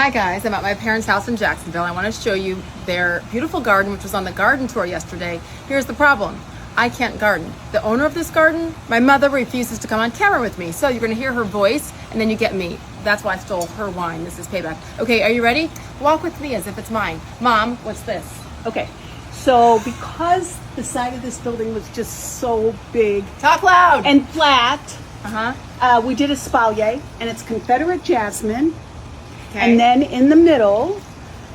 Hi guys, I'm at my parents' house in Jacksonville. I want to show you their beautiful garden, which was on the garden tour yesterday. Here's the problem. I can't garden. The owner of this garden, my mother refuses to come on camera with me. So you're going to hear her voice and then you get me. That's why I stole her wine. This is payback. Okay, are you ready? Walk with me as if it's mine. Mom, what's this? Okay, so because the side of this building was just so big Talk loud! and flat, Uh-huh. we did espalier, and it's Confederate jasmine. Okay. And then in the middle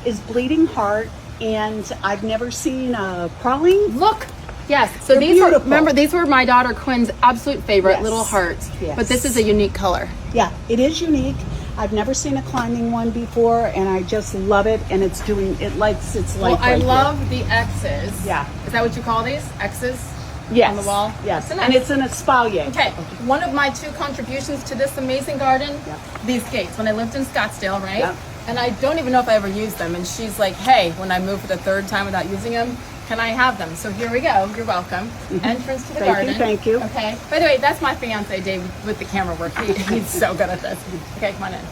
is bleeding heart, and I've never seen a crawling. Look! Yes, so They're these were, beautiful. remember, these were my daughter Quinn's absolute favorite, Yes. little hearts. Yes. But this is a unique color. Yeah, it is unique. I've never seen a climbing one before, and I just love it. And it's doing it likes its life. Well, I right love the X's. Yeah. Is that what you call these? X's? Yes. On the wall? Yes, It's and it's an espalier. Okay, one of my two contributions to this amazing garden, these gates. When I lived in Scottsdale, right? Yep. And I don't even know if I ever used them. And she's like, hey, when I moved for the third time without using them, can I have them? So here we go. You're welcome. Entrance to the garden. Thank you. Okay. By the way, that's my fiance, Dave, with the camera work. He's so good at this. Okay, come on in.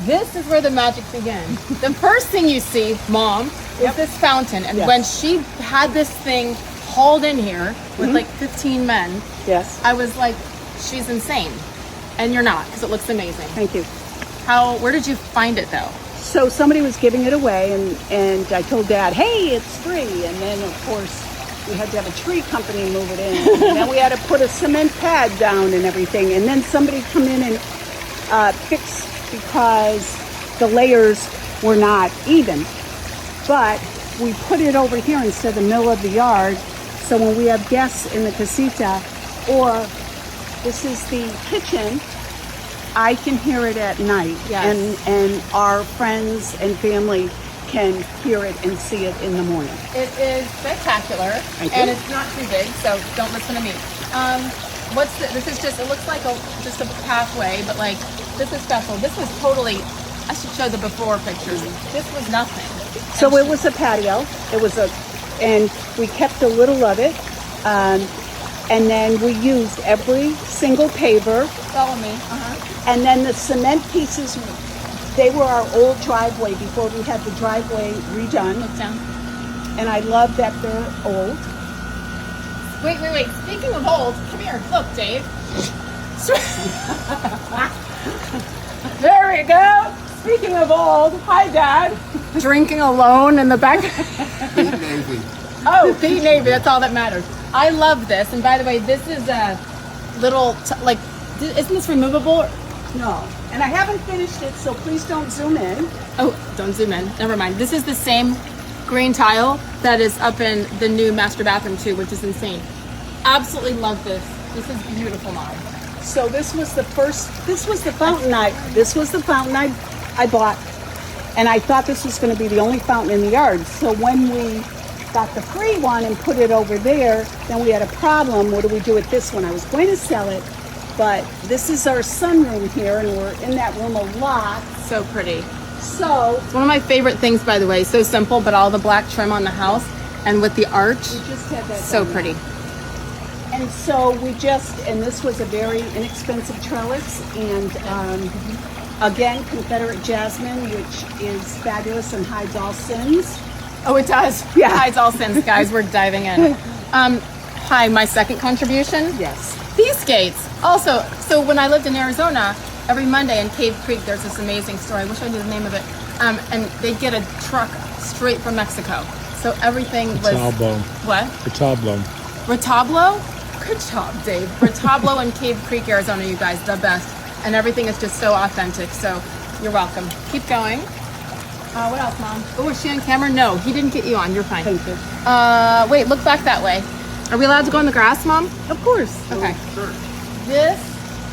This is where the magic begins. The first thing you see, Mom, is this fountain. And Yes. when she had this thing hauled in here with like 15 men, Yes. I was like, she's insane. And you're not, because it looks amazing. Thank you. Where did you find it though? So somebody was giving it away, and I told Dad, hey, it's free. And then, of course, we had to have a tree company move it in. And then we had to put a cement pad down and everything. And then somebody come in and fix because the layers were not even. But we put it over here instead of the middle of the yard. So when we have guests in the casita, or this is the kitchen, I can hear it at night. Yes. And our friends and family can hear it and see it in the morning. It is spectacular, Thank and you. it's not too big, so don't listen to me. This is just, it looks like just a pathway, but like, this is special. This was totally, I should show the before pictures. This was nothing. So it was a patio. And we kept a little of it. And then we used every single paver. Follow me. And then the cement pieces, they were our old driveway before we had the driveway redone. Look down. And I love that they're old. Wait. Speaking of old, come here. Look, Dave. There we go. Speaking of old, hi, Dad. Drinking alone in the back. Oh, Pete Navy. That's all that matters. I love this. And by the way, this is a little, isn't this removable? No. And I haven't finished it, so please don't zoom in. Oh, don't zoom in. Never mind. This is the same green tile that is up in the new master bathroom too, which is insane. Absolutely love this. This is beautiful, Mom. So this was the fountain I bought. And I thought this was going to be the only fountain in the yard. So when we got the free one and put it over there, then we had a problem. What do we do with this one? I was going to sell it, but this is our sunroom here, and we're in that room a lot. So pretty. So It's one of my favorite things, by the way. So simple, but all the black trim on the house and with the arch. we just had that So done. pretty. And so and this was a very inexpensive trellis, and again, Confederate jasmine, which is fabulous and hides all sins. Oh, it does. Yeah. Hides all sins, guys. We're diving in. Hi, my second contribution. Yes. These gates. Also, so when I lived in Arizona, every Monday in Cave Creek, there's this amazing store. I wish I knew the name of it. And they get a truck straight from Mexico. So everything was... Retablo. What? Retablo. Retablo? Good job, Dave. Retablo in Cave Creek, Arizona, you guys, the best. And everything is just so authentic. So you're welcome. Keep going. What else, Mom? Oh, is she on camera? No, he didn't get you on. You're fine. Thank you. Wait, look back that way. Are we allowed to go in the grass, Mom? Of course. Okay. Sure.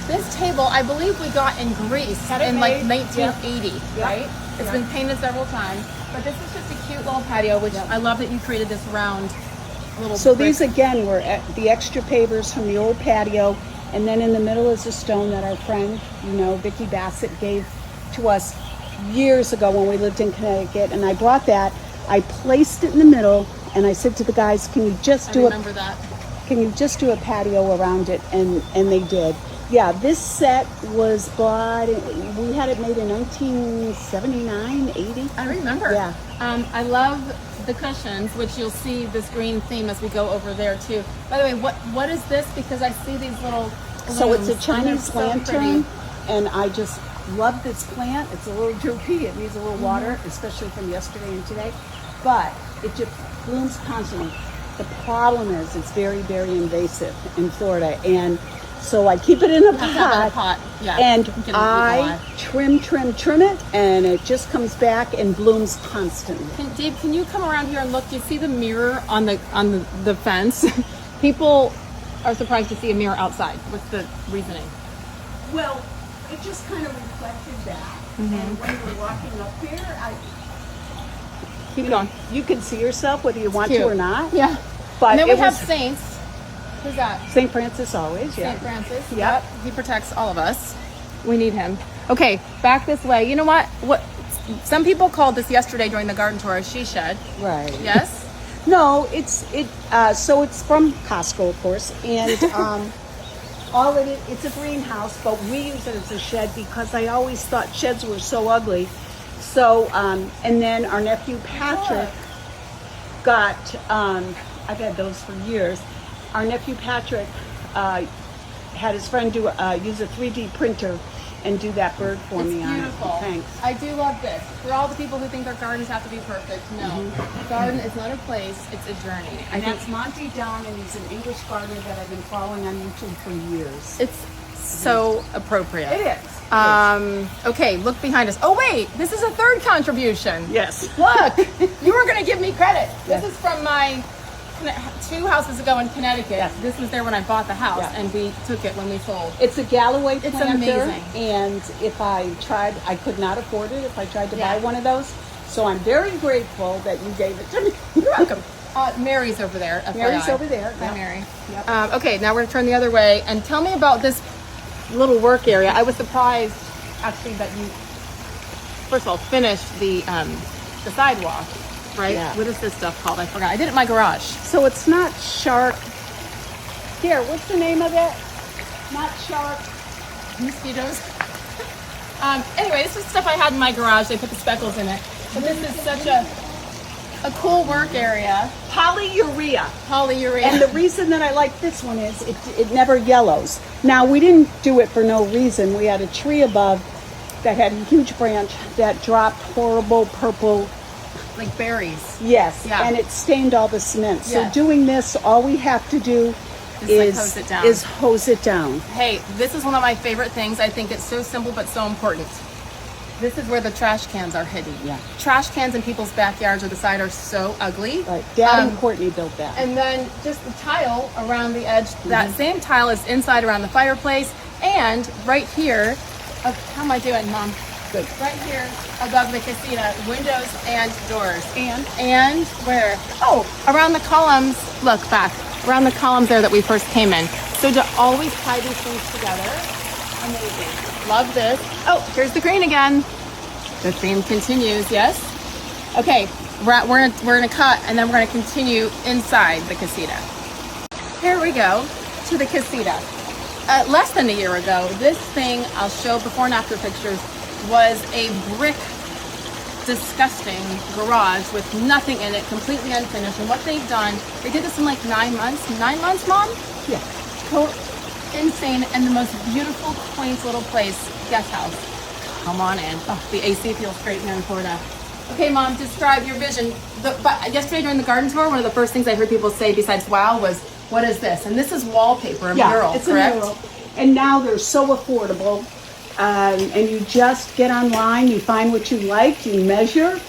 This table, I believe we got in Greece Had it in like made. 1980, Yep. right? It's been painted several times. But this is just a cute little patio, which I love that you created this round little So brick. these again were the extra pavers from the old patio, and then in the middle is a stone that our friend, Vicki Bassett, gave to us years ago when we lived in Connecticut. And I brought that. I placed it in the middle, and I said to the guys, "Can you just I do remember that. Can you just do a patio around it?" And they did. Yeah, this set was bought, we had it made in 1979, 80. I remember. Yeah. I love the cushions, which you'll see this green theme as we go over there too. By the way, what is this? Because I see these little So it's a blooms, Chinese and they're so lantern, pretty. and I just love this plant. It's a little droopy. It needs a little water, especially from yesterday and today. But it just blooms constantly. The problem is it's very, very invasive in Florida, and so I keep it in a Have to have it in a pot, pot. Yeah. and You can I leave trim it, and it just comes back and blooms constantly. Dave, can you come around here and look? You see the mirror on the fence? People are surprised to see a mirror outside. What's the reasoning? Well, it just kind of reflected that, and when we're walking up here, Keep going. you can see yourself whether you want to Cute. or not. Yeah. But And then we it have was saints. Who's that? St. Francis always, yeah. St. Francis. Yep. He protects all of us. We need him. Okay, back this way. You know what? Some people called this yesterday during the garden tour a she shed. Right. Yes? No, so it's from Costco, of course, and all of it's a greenhouse, but we use it as a shed because I always thought sheds were so ugly. So, and then our nephew Patrick got, I've had those for years. Our nephew Patrick had his friend use a 3D printer and do that bird for It's me on it. beautiful. Thanks. I do love this. For all the people who think their gardens have to be perfect, no. A garden is not a place, it's a journey. And that's Monty Down, and he's an English gardener that I've been following on YouTube for years. It's so appropriate. It is. Okay, look behind us. Oh wait, this is a third contribution. Yes. Look, you were going to give me credit. Yeah. This is from my 2 houses ago in Connecticut. Yeah. This was there when I bought the house, Yeah. and we took it when we sold. It's a Galloway It's planter, amazing. and if I tried, I could not afford it if I tried to Yeah. buy one of those. So I'm very grateful that you gave it to me. You're welcome. Mary's over there. FYI. Mary's over there. Hi, Yeah. Mary. Yep. Okay, now we're going to turn the other way, and tell me about this little work area. I was surprised, actually, that you, first of all, finished the sidewalk, right? Yeah. What is this stuff called? I forgot. I did it in my garage. So it's not shark. Here, what's the name of it? Not shark. Mosquitoes. Anyway, this is stuff I had in my garage. They put the speckles in it. But this is such a cool work area. Polyurea. Polyurea. And the reason that I like this one is it never yellows. Now, we didn't do it for no reason. We had a tree above that had a huge branch that dropped horrible purple. like berries. Yes, Yeah. and it stained all the cement. So Yeah. doing this, all we have to do Just, hose it down. is hose it down. Hey, this is one of my favorite things. I think it's so simple but so important. This is where the trash cans are hidden. Yeah. Trash cans in people's backyards or the side are so ugly. Right. Dad and Courtney built that. And then just the tile around the edge. That same tile is inside around the fireplace. And right here, how am I doing, Mom? Good. Right here above the casita, windows and doors. And And where? Oh, around the columns. Look back. Around the columns there that we first came in. So to always tie these things together, amazing. Love this. Oh, here's the green again. The theme continues, yes? Okay, we're gonna cut and then we're gonna continue inside the casita. Here we go to the casita. Less than a year ago, this thing, I'll show before and after pictures, was a brick, disgusting garage with nothing in it, completely unfinished. And what they've done, they did this in like 9 months. 9 months, Mom? yeah. Insane, and the most beautiful, quaint little place, guest house. Come on in. Oh, the AC feels great here in Florida. Okay, Mom, describe your vision. But yesterday during the garden tour, one of the first things I heard people say besides wow was, what is this? And this is wallpaper, a mural, it's correct? a mural. And now they're so affordable. And you just get online, you find what you like, you measure,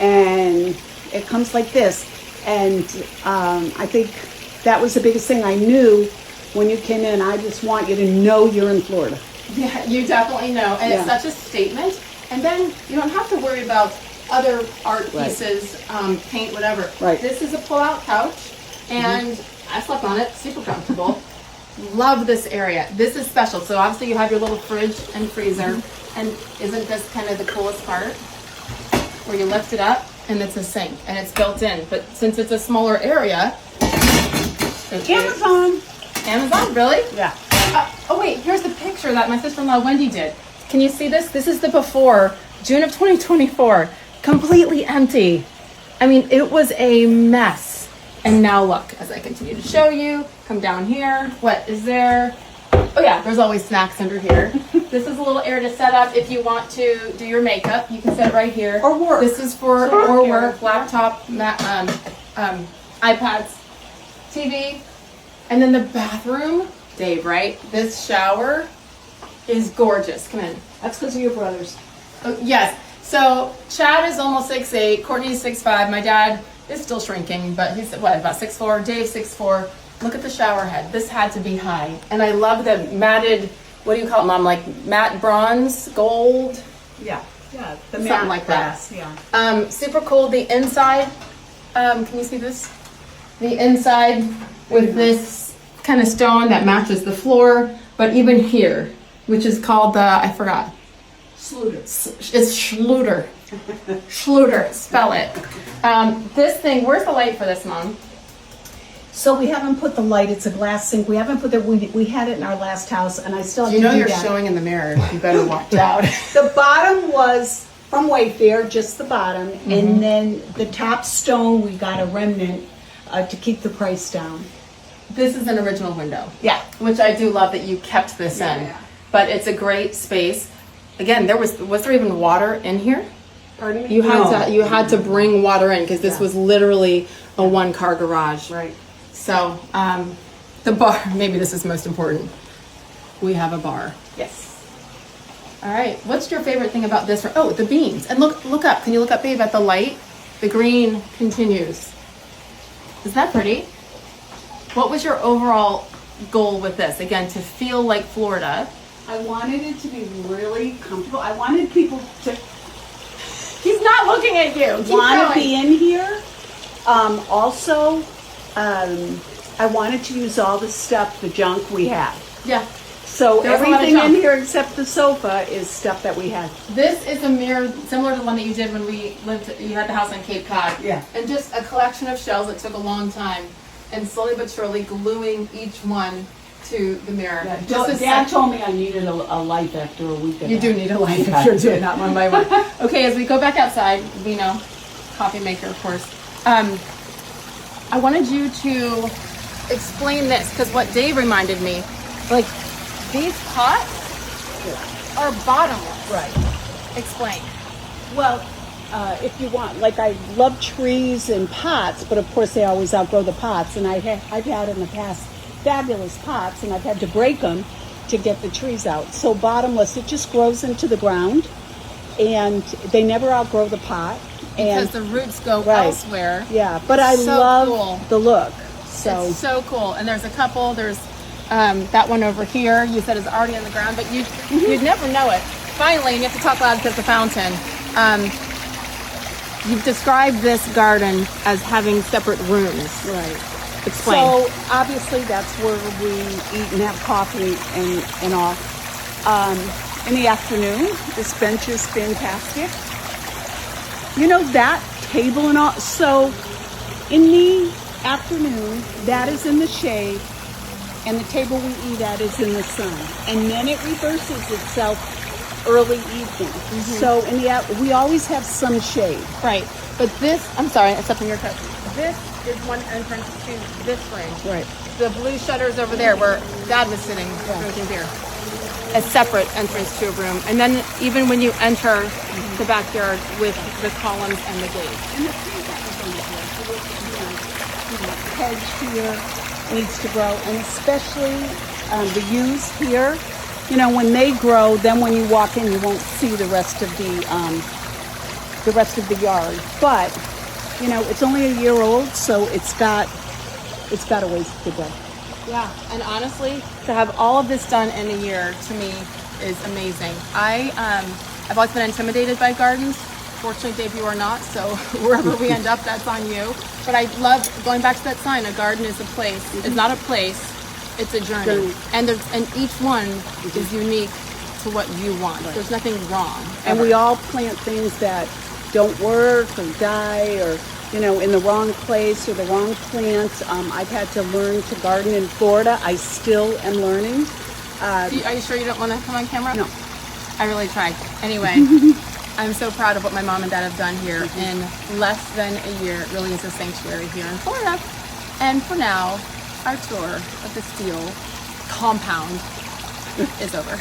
and it comes like this. And I think that was the biggest thing I knew when you came in. I just want you to know you're in Florida. Yeah, you definitely know. And it's Yeah. such a statement. And then you don't have to worry about other art Right. pieces, paint, whatever. Right. This is a pull-out couch, and I slept on it, super comfortable. Love this area. This is special. So obviously you have your little fridge and freezer. And isn't this kind of the coolest part? Where you lift it up and it's a sink and it's built in. But since it's a smaller area, Amazon. Amazon, really? Yeah. Oh wait, here's the picture that my sister-in-law Wendy did. Can you see this? This is the before, June of 2024, completely empty. I mean, it was a mess. And now look, as I continue to show you, come down here. What is there? Oh yeah, there's always snacks under here. This is a little area to set up if you want to do your makeup. You can set it right here. Or work. This is for or work, laptop, iPads, TV. And then the bathroom, Dave, right? This shower is gorgeous. Come in. That's because of your brothers. Oh, yes. So Chad is almost 6'8", Courtney's 6'5". My dad is still shrinking, but he's what, about 6'4". Dave's 6'4". Look at the shower head. This had to be high. And I love the matted, what do you call it, Mom? Like matte bronze, gold? Yeah. Yeah. The Something like that. brass, yeah. Super cool. The inside, can you see this? The inside with this kind of stone that matches the floor, but even here, which is called the, I forgot. Sluter. It's Schluter. Schluter, spell it. This thing, where's the light for this, Mom? So we haven't put the light. It's a glass sink. We haven't put the. We had it in our last house, and I still have You to know do you're that. showing in the mirror. You better watch out. The bottom was from Wayfair, just the bottom, and then the top stone we got a remnant to keep the price down. This is an original window. Yeah. Which I do love that you kept this in. Yeah. But it's a great space. Again, was there even water in here? Pardon me? You had to bring water in because this Yeah. was literally a one-car garage. Right. So the bar, maybe this is most important. We have a bar. Yes. All right. What's your favorite thing about this? Oh, the beams. And look up. Can you look up, babe, at the light? The green continues. Is that pretty? What was your overall goal with this? Again, to feel like Florida. I wanted it to be really comfortable. I wanted people to He's not looking at you. Keep want to going. be in here. I wanted to use all the stuff, the junk we have. Yeah. So There was a lot of everything in junk. here except the sofa is stuff that we had. This is a mirror similar to the one that you did when we lived. You had the house on Cape Cod. Yeah. And just a collection of shells that took a long time, and slowly but surely gluing each one to the mirror. Just as Dad such- told me I needed a life after a week of You that. do need a life if you're doing that one by one. Okay, as we go back outside, we know, coffee maker, of course. I wanted you to explain this because what Dave reminded me, like these pots are bottomless. Right. Explain. Well, if you want, like I love trees and pots, but of course they always outgrow the pots. And I've had in the past fabulous pots, and I've had to break them to get the trees out. So bottomless, it just grows into the ground, and they never outgrow the pot. Because And the roots go Right. elsewhere. yeah, but I So love cool. the look. So It's so cool. And there's a couple. There's that one over here. You said is already on the ground, but you'd never know it. Finally, and you have to talk loud because the fountain. You've described this garden as having separate rooms. right. Explain. So obviously that's where we eat and have coffee and all. In the afternoon, this bench is fantastic. You know, that table and all. So in the afternoon, that is in the shade, and the table we eat at is in the sun. And then it reverses itself early evening. So we always have some shade. Right. But this, I'm sorry, except in your cut. This is one entrance to this room. Right. The blue shutters over there where Dad was sitting, drinking beer. A separate entrance to a room. And then even when you enter the backyard with the columns and the gate. And the trees that we're going to do, hedge here needs to grow, and especially the yews here. You know, when they grow, then when you walk in, you won't see the rest of the yard. But you know, it's only a year old, so it's got a ways to go. Yeah, and honestly, to have all of this done in a year to me is amazing. I've always been intimidated by gardens. Fortunately, Dave, you are not, so wherever we end up, that's on you. But I love going back to that sign. A garden is a place. It's not a place. It's a journey. And each one is unique to what you want. Right. There's nothing wrong. And ever. we all plant things that don't work or die or, you know, in the wrong place or the wrong plants. I've had to learn to garden in Florida. I still am learning. Are you sure you don't want to come on camera? No. I really tried. Anyway, I'm so proud of what my mom and dad have done here in less than a year. It really is a sanctuary here in Florida. And for now, our tour of the steel compound is over.